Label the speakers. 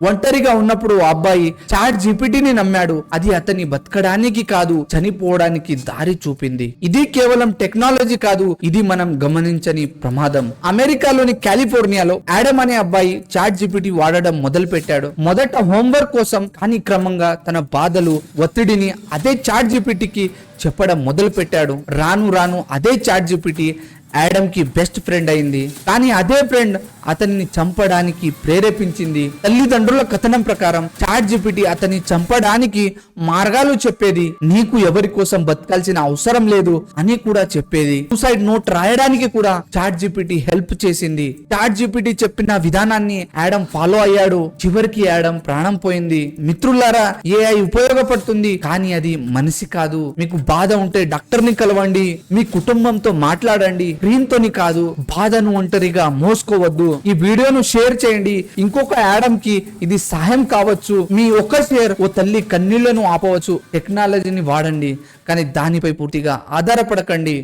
Speaker 1: ఒంటరిగా ఉన్నప్పుడు ఆ అబ్బాయి చాట్ జీపీటీని నమ్మాడు. అది అతని బతకడానికి కాదు, చనిపోవడానికి దారి చూపింది. ఇది కేవలం టెక్నాలజీ కాదు, ఇది మనం గమనించని ప్రమాదం. అమెరికాలోని కాలిఫోర్నియాలో ఆడమ్ అనే అబ్బాయి చాట్ జీపీటీ వాడడం మొదలు పెట్టాడు. మొదట హోంవర్క్ కోసం, కానీ క్రమంగా తన బాధలు, ఒత్తిడిని అదే చాట్ జీపీటీకి చెప్పడం మొదలు పెట్టాడు. రాను రాను అదే చాట్ జీపీటీ ఆడమ్ కి బెస్ట్ ఫ్రెండ్ అయింది. కానీ అదే ఫ్రెండ్ అతన్ని చంపడానికి ప్రేరేపించింది. తల్లిదండ్రుల కథనం ప్రకారం చాట్ జీపీటీ అతన్ని చంపడానికి మార్గాలు చెప్పేది. నీకు ఎవరి కోసం బతకాల్సిన అవసరం లేదు అని కూడా చెప్పేది. సూసైడ్ నోట్ రాయడానికి కూడా చాట్ జీపీటీ హెల్ప్ చేసింది. చాట్ జీపీటీ చెప్పిన విధానాన్ని ఆడమ్ ఫాలో అయ్యాడు. చివరికి ఆడమ్ ప్రాణం పోయింది. మిత్రులారా, ఏఐ ఉపయోగపడుతుంది, కానీ అది మనిషి కాదు. మీకు బాధ ఉంటే డాక్టర్ ని కలవండి, మీ కుటుంబంతో మాట్లాడండి, స్క్రీన్ తోని కాదు. బాధను ఒంటరిగా మోసుకోవద్దు. ఈ వీడియోను షేర్ చేయండి. ఇంకొక ఆడమ్ కి ఇది సహాయం కావచ్చు. మీ ఒక్క షేర్ ఓ తల్లి కన్నీళ్లను ఆపవచ్చు. టెక్నాలజీని వాడండి, కానీ దానిపై పూర్తిగా ఆధారపడకండి.